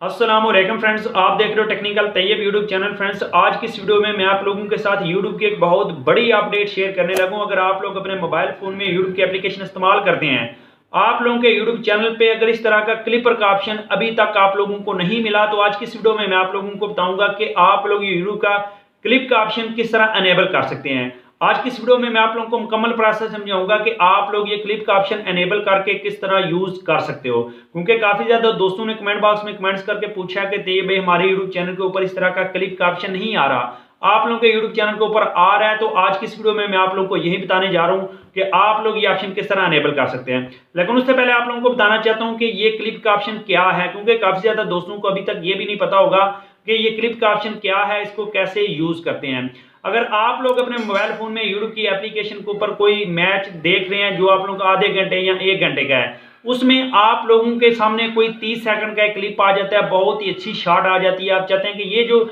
अस्सलामुअलैकुम फ्रेंड्स, आप देख रहे हो technical Tayyab YouTube channel. Friends, आज की इस वीडियो में मैं आप लोगों के साथ यूट्यूब की एक बहुत बड़ी अपडेट शेयर करने लगा हूं। अगर आप लोग अपने मोबाइल फोन में यूट्यूब की एप्लीकेशन इस्तेमाल करते हैं, आप लोगों के यूट्यूब चैनल पे अगर इस तरह का क्लिपर का ऑप्शन अभी तक आप लोगों को नहीं मिला, तो आज की इस वीडियो में मैं आप लोगों को बताऊंगा कि आप लोग यूट्यूब का क्लिप का ऑप्शन किस तरह अनेबल कर सकते हैं। आज की इस वीडियो में मैं आप लोगों को मुकम्मल प्रोसेस समझाऊंगा कि आप लोग ये क्लिप का ऑप्शन एनेबल करके किस तरह यूज कर सकते हो, क्योंकि काफी ज्यादा दोस्तों ने कमेंट बॉक्स में कमेंट्स करके पूछा कि ये भाई हमारे यूट्यूब चैनल के ऊपर इस तरह का क्लिप का ऑप्शन नहीं आ रहा, आप लोगों के यूट्यूब चैनल के ऊपर आ रहा है। तो आज की इस वीडियो में मैं आप लोगों को यही बताने जा रहा हूं कि आप लोग ये ऑप्शन किस तरह अनेबल कर सकते हैं। लेकिन उससे पहले आप लोगों को बताना चाहता हूं कि ये क्लिप का ऑप्शन क्या है, क्योंकि काफी ज्यादा दोस्तों को अभी तक ये भी नहीं पता होगा कि ये क्लिप का ऑप्शन क्या है, इसको कैसे यूज करते हैं। अगर आप लोग अपने मोबाइल फोन में यूट्यूब की एप्लीकेशन के ऊपर कोई मैच देख रहे हैं जो आप लोगों का आधे घंटे या 1 घंटे का है, उसमें आप लोगों के सामने कोई 30 सेकंड का एक क्लिप आ जाता है, बहुत ही अच्छी शॉट आ जाती है। आप चाहते हैं कि ये जो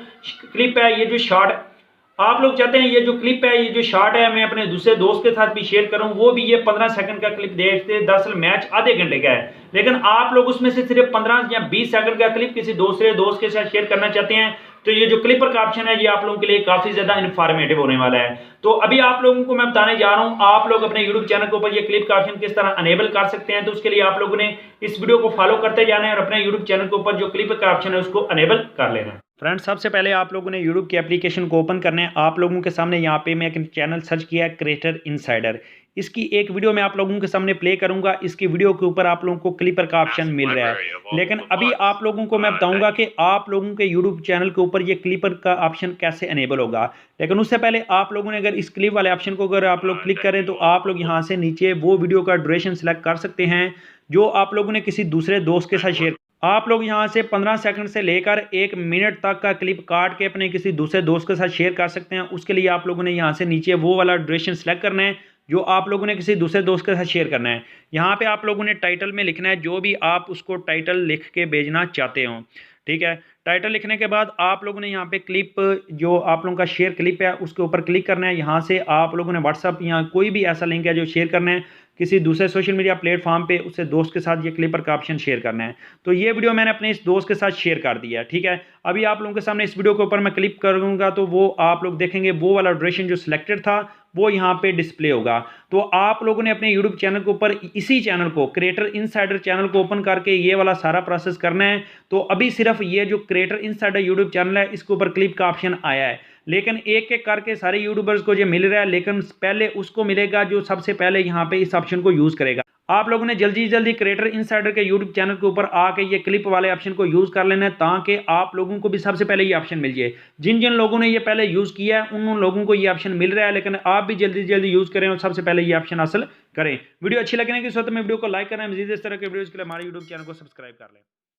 क्लिप है, ये जो शॉट आप लोग चाहते हैं, ये जो क्लिप है, ये जो शॉट है, मैं अपने दूसरे दोस्त के साथ भी शेयर करूं, वो भी ये 15 सेकंड का क्लिप देखते। दरअसल मैच आधे घंटे का है, लेकिन आप लोग उसमें से सिर्फ 15 या 20 सेकंड का क्लिप किसी दूसरे दोस्त के साथ शेयर करना चाहते हैं, तो ये जो क्लिपर का ऑप्शन है, ये आप लोगों के लिए काफी ज्यादा इन्फॉर्मेटिव होने वाला है। तो अभी आप लोगों को मैं बताने जा रहा हूं, आप लोग अपने यूट्यूब चैनल के ऊपर ये क्लिप का ऑप्शन किस तरह अनेबल कर सकते हैं। तो उसके लिए आप लोगों ने इस वीडियो को फॉलो करते जाना है और अपने यूट्यूब चैनल के ऊपर जो क्लिप का ऑप्शन है उसको अनेबल कर लेना है। फ्रेंड्स, सबसे पहले आप लोगों ने यूट्यूब की एप्लीकेशन को ओपन करना है। आप लोगों के सामने यहाँ पे मैं एक चैनल सर्च किया है, क्रिएटर इनसाइडर। इसकी एक वीडियो मैं आप लोगों के सामने प्ले करूंगा। इसकी वीडियो के ऊपर आप लोगों को क्लिपर का ऑप्शन मिल रहा है, लेकिन अभी आप लोगों को मैं बताऊंगा कि आप लोगों के यूट्यूब चैनल के ऊपर ये क्लिपर का ऑप्शन कैसे अनेबल होगा। लेकिन उससे पहले आप लोगों ने अगर इस क्लिप वाले ऑप्शन को अगर आप लोग क्लिक करें, तो आप लोग यहाँ से नीचे वो वीडियो का ड्यूरेशन सेलेक्ट कर सकते हैं जो आप लोगों ने किसी दूसरे दोस्त के साथ शेयर। आप लोग यहां से 15 सेकंड से लेकर 1 मिनट तक का क्लिप काट के अपने किसी दूसरे दोस्त के साथ शेयर कर सकते हैं। उसके लिए आप लोगों ने यहां से नीचे वो वाला ड्यूरेशन सेलेक्ट करना है जो आप लोगों ने किसी दूसरे दोस्त के साथ शेयर करना है। यहाँ पे आप लोगों ने टाइटल में लिखना है जो भी आप उसको टाइटल लिख के भेजना चाहते हो, ठीक है। टाइटल लिखने के बाद आप लोगों ने यहाँ पे क्लिप जो आप लोगों का शेयर क्लिप है उसके ऊपर क्लिक करना है। यहाँ से आप लोगों ने व्हाट्सअप या कोई भी ऐसा लिंक है जो शेयर करना है किसी दूसरे सोशल मीडिया प्लेटफॉर्म पे, उससे दोस्त के साथ ये क्लिपर का ऑप्शन शेयर करना है। तो ये वीडियो मैंने अपने इस दोस्त के साथ शेयर कर दिया है, ठीक है। अभी आप लोगों के सामने इस वीडियो के ऊपर मैं क्लिक करूंगा तो वो आप लोग देखेंगे वो वाला ड्यूरेशन जो सिलेक्टेड था वो यहाँ पे डिस्प्ले होगा। तो आप लोगों ने अपने यूट्यूब चैनल के ऊपर इसी चैनल को, क्रिएटर इनसाइडर चैनल को ओपन करके ये वाला सारा प्रोसेस करना है। तो अभी सिर्फ ये जो क्रिएटर इनसाइडर यूट्यूब चैनल है इसके ऊपर क्लिप का ऑप्शन आया है, लेकिन एक एक करके सारे यूट्यूबर्स को ये मिल रहा है, लेकिन पहले उसको मिलेगा जो सबसे पहले यहाँ पे इस ऑप्शन को यूज करेगा। आप लोगों ने जल्दी जल्दी क्रिएटर इनसाइडर के यूट्यूब चैनल के ऊपर आके ये क्लिप वाले ऑप्शन को यूज कर लेना है, ताकि आप लोगों को भी सबसे पहले ये ऑप्शन मिल जाए। जिन जिन लोगों ने ये पहले यूज किया है उन लोगों को ये ऑप्शन मिल रहा है, लेकिन आप भी जल्दी जल्दी यूज करें और सबसे पहले ये ऑप्शन हासिल करें। वीडियो अच्छी लगने के साथ में वीडियो को लाइक करें। मजीद इस तरह के वीडियोज के लिए हमारे यूट्यूब चैनल को सब्सक्राइब कर लें।